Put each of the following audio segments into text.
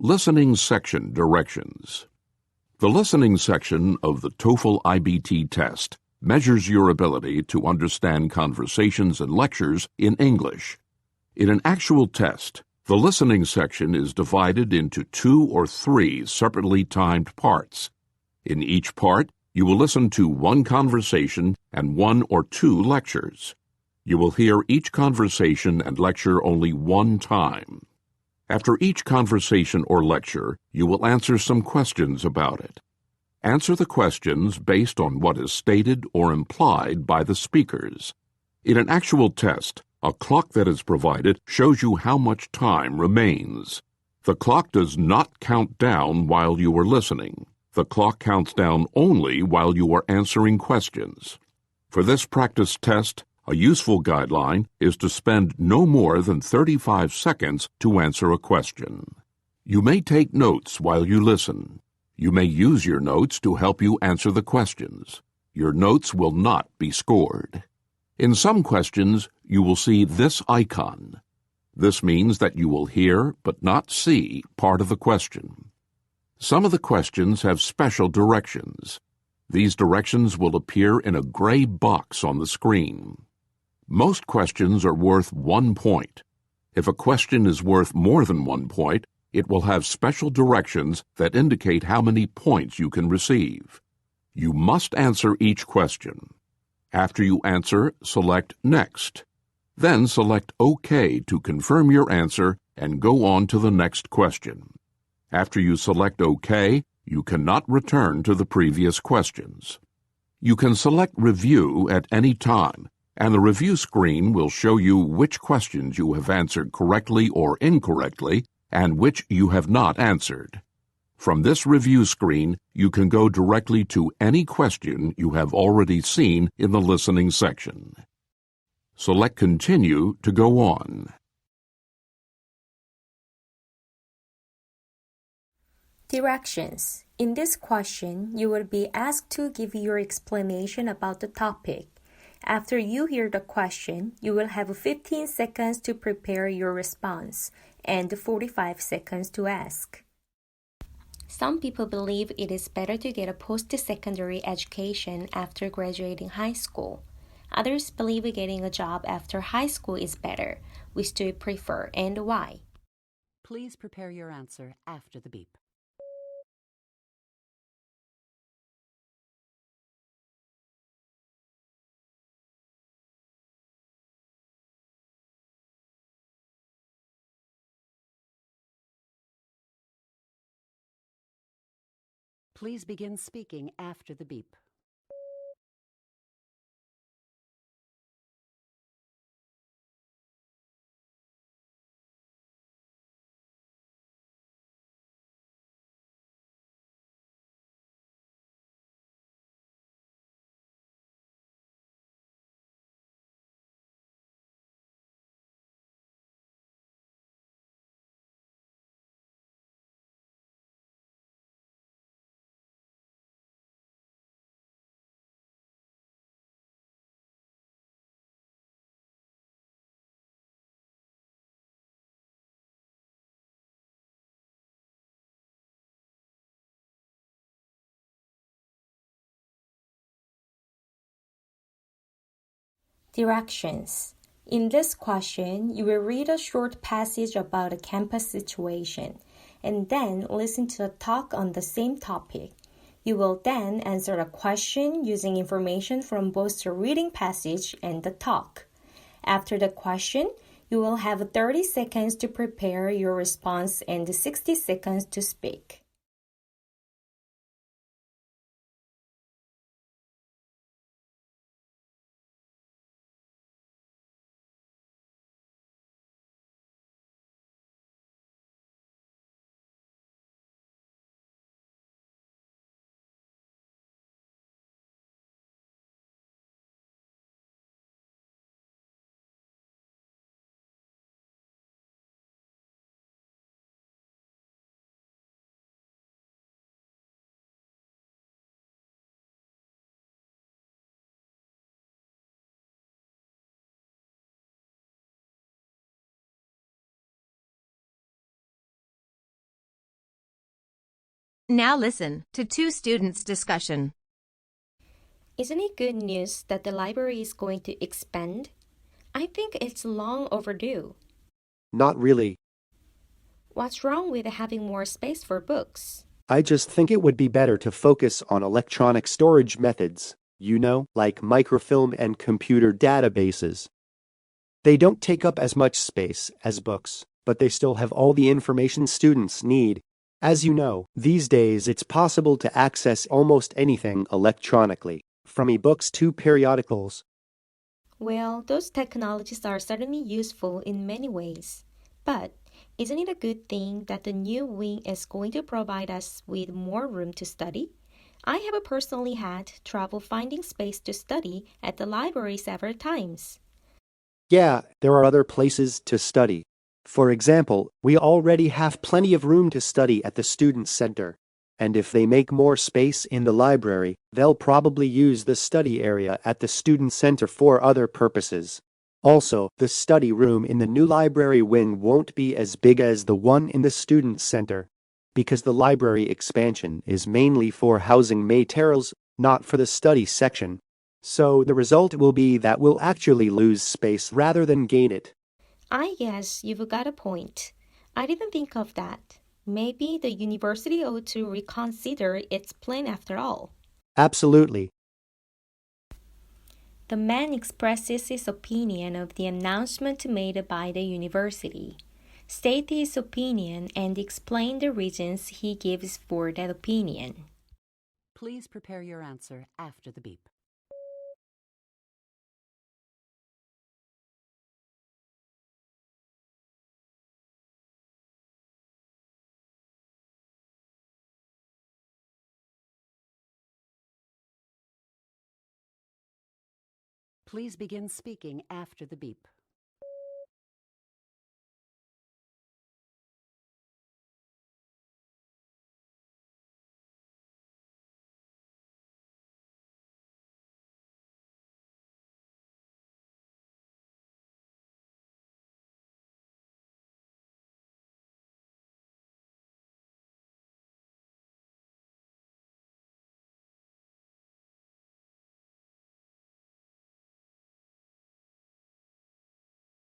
Listening Section Directions. The listening section of the TOEFL IBT test measures your ability to understand conversations and lectures in English. In an actual test, the listening section is divided into 2 or 3 separately timed parts. In each part, you will listen to 1 conversation and 1 or 2 lectures. You will hear each conversation and lecture only 1 time. After each conversation or lecture, you will answer some questions about it. Answer the questions based on what is stated or implied by the speakers. In an actual test, a clock that is provided shows you how much time remains. The clock does not count down while you are listening. The clock counts down only while you are answering questions. For this practice test, a useful guideline is to spend no more than 35 seconds to answer a question. You may take notes while you listen. You may use your notes to help you answer the questions. Your notes will not be scored. In some questions, you will see this icon. This means that you will hear but not see part of the question. Some of the questions have special directions. These directions will appear in a gray box on the screen. Most questions are worth 1 point. If a question is worth more than 1 point, it will have special directions that indicate how many points you can receive. You must answer each question. After you answer, select Next. Then select OK to confirm your answer and go on to the next question. After you select OK, you cannot return to the previous questions. You can select Review at any time, and the review screen will show you which questions you have answered correctly or incorrectly and which you have not answered. From this review screen, you can go directly to any question you have already seen in the listening section. Select Continue to go on. Directions. In this question, you will be asked to give your explanation about the topic. After you hear the question, you will have 15 seconds to prepare your response and 45 seconds to ask. Some people believe it is better to get a post-secondary education after graduating high school. Others believe getting a job after high school is better. Which do you prefer and why? Please prepare your answer after the beep. Please begin speaking after the beep. Directions. In this question, you will read a short passage about a campus situation and then listen to a talk on the same topic. You will then answer a question using information from both the reading passage and the talk. After the question, you will have 30 seconds to prepare your response and 60 seconds to speak. Now listen to two students' discussion. Isn't it good news that the library is going to expand? I think it's long overdue. Not really. What's wrong with having more space for books? I just think it would be better to focus on electronic storage methods, like microfilm and computer databases. They don't take up as much space as books, but they still have all the information students need. As you know, these days it's possible to access almost anything electronically, from e-books to periodicals. Well, those technologies are certainly useful in many ways. But isn't it a good thing that the new wing is going to provide us with more room to study? I have personally had trouble finding space to study at the library several times. Yeah, there are other places to study. For example, we already have plenty of room to study at the Student Center. And if they make more space in the library, they'll probably use the study area at the Student Center for other purposes. Also, the study room in the new library wing won't be as big as the one in the Student Center, because the library expansion is mainly for housing materials, not for the study section. So the result will be that we'll actually lose space rather than gain it. I guess you've got a point. I didn't think of that. Maybe the university ought to reconsider its plan after all. Absolutely. The man expresses his opinion of the announcement made by the university. State his opinion and explain the reasons he gives for that opinion. Please prepare your answer after the beep. Please begin speaking after the beep.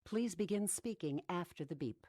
Please begin speaking after the beep.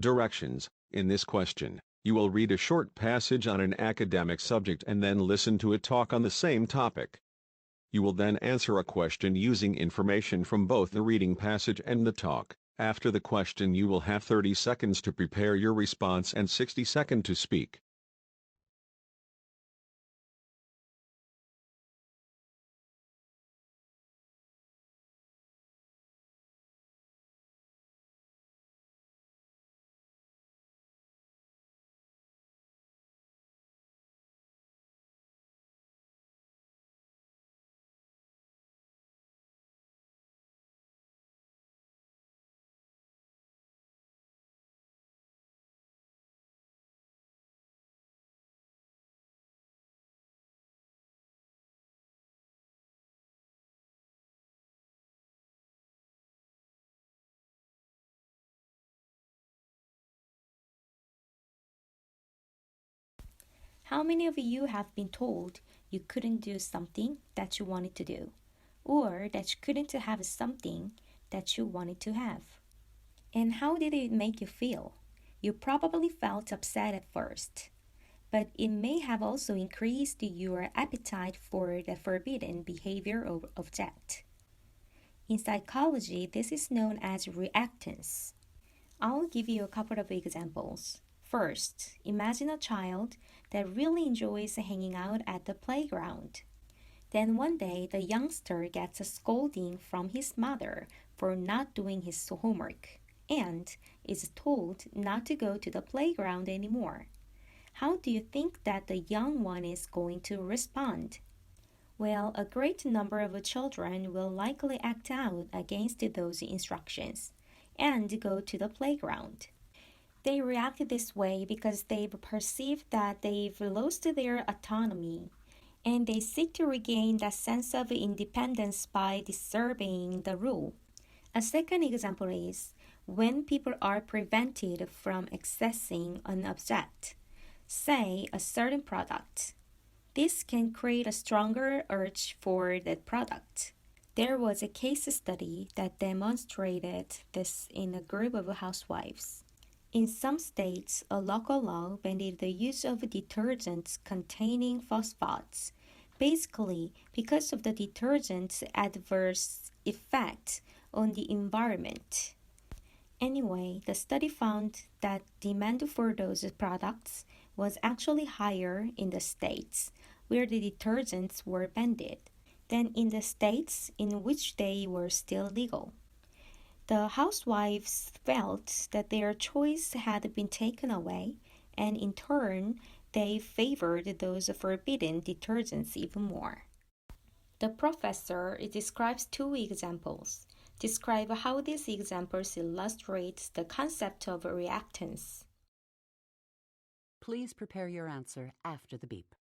Directions. In this question, you will read a short passage on an academic subject and then listen to a talk on the same topic. You will then answer a question using information from both the reading passage and the talk. After the question, you will have 30 seconds to prepare your response and 60 seconds to speak. How many of you have been told you couldn't do something that you wanted to do, or that you couldn't have something that you wanted to have? And how did it make you feel? You probably felt upset at first, but it may have also increased your appetite for the forbidden behavior or object. In psychology, this is known as reactance. I'll give you a couple of examples. First, imagine a child that really enjoys hanging out at the playground. Then one day, the youngster gets a scolding from his mother for not doing his homework and is told not to go to the playground anymore. How do you think that the young one is going to respond? Well, a great number of children will likely act out against those instructions and go to the playground. They react this way because they've perceived that they've lost their autonomy, and they seek to regain that sense of independence by disobeying the rule. A second example is when people are prevented from accessing an object, say a certain product. This can create a stronger urge for that product. There was a case study that demonstrated this in a group of housewives. In some states, a local law banned the use of detergents containing phosphates, basically because of the detergent's adverse effect on the environment. Anyway, the study found that demand for those products was actually higher in the states where the detergents were banned than in the states in which they were still legal. The housewives felt that their choice had been taken away, and in turn, they favored those forbidden detergents even more. The professor describes two examples. Describe how these examples illustrate the concept of reactance. Please prepare your answer after the beep.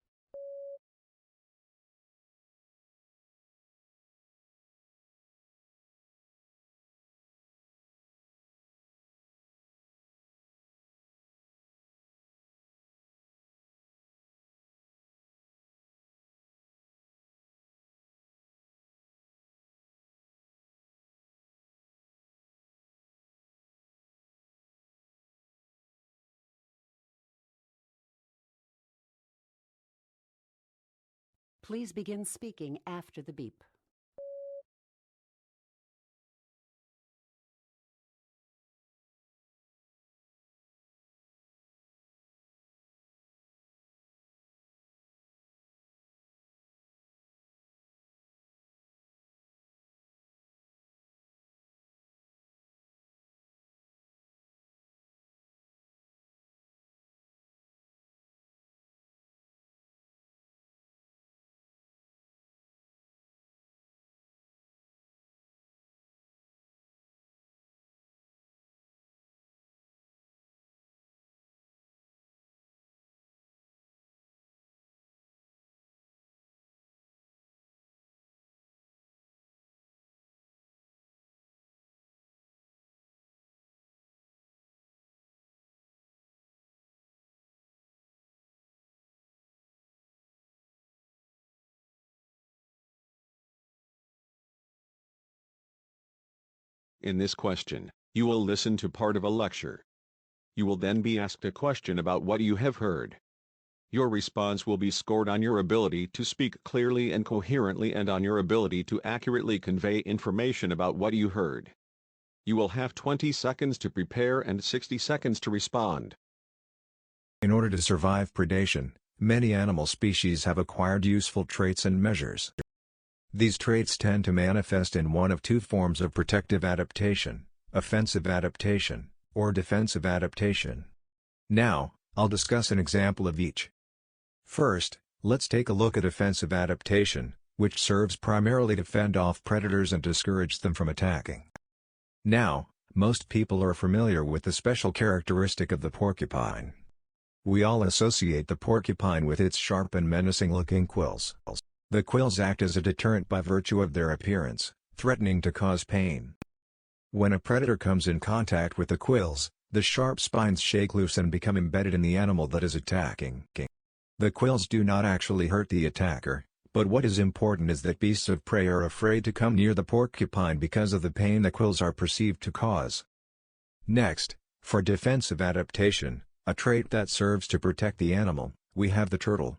Please begin speaking after the beep. In this question, you will listen to part of a lecture. You will then be asked a question about what you have heard. Your response will be scored on your ability to speak clearly and coherently and on your ability to accurately convey information about what you heard. You will have 20 seconds to prepare and 60 seconds to respond. In order to survive predation, many animal species have acquired useful traits and measures. These traits tend to manifest in one of two forms of protective adaptation: offensive adaptation, or defensive adaptation. Now, I'll discuss an example of each. First, let's take a look at offensive adaptation, which serves primarily to fend off predators and discourage them from attacking. Now, most people are familiar with the special characteristic of the porcupine. We all associate the porcupine with its sharp and menacing-looking quills. The quills act as a deterrent by virtue of their appearance, threatening to cause pain. When a predator comes in contact with the quills, the sharp spines shake loose and become embedded in the animal that is attacking. The quills do not actually hurt the attacker, but what is important is that beasts of prey are afraid to come near the porcupine because of the pain the quills are perceived to cause. Next, For defensive adaptation, a trait that serves to protect the animal, we have the turtle.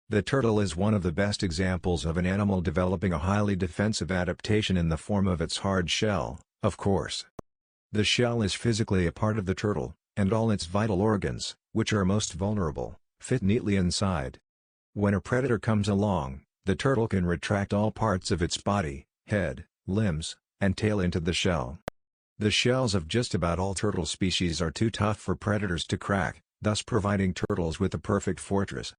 The turtle is one of the best examples of an animal developing a highly defensive adaptation in the form of its hard shell, of course. The shell is physically a part of the turtle, and all its vital organs, which are most vulnerable, fit neatly inside. When a predator comes along, the turtle can retract all parts of its body, head, limbs, and tail into the shell. The shells of just about all turtle species are too tough for predators to crack, thus providing turtles with a perfect fortress.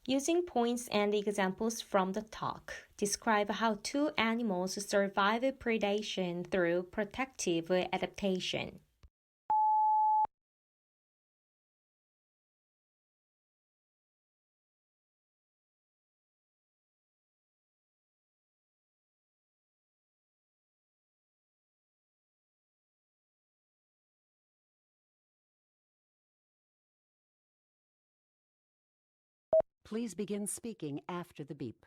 Using points and examples from the talk, describe how two animals survive predation through protective adaptation. Please begin speaking after the beep.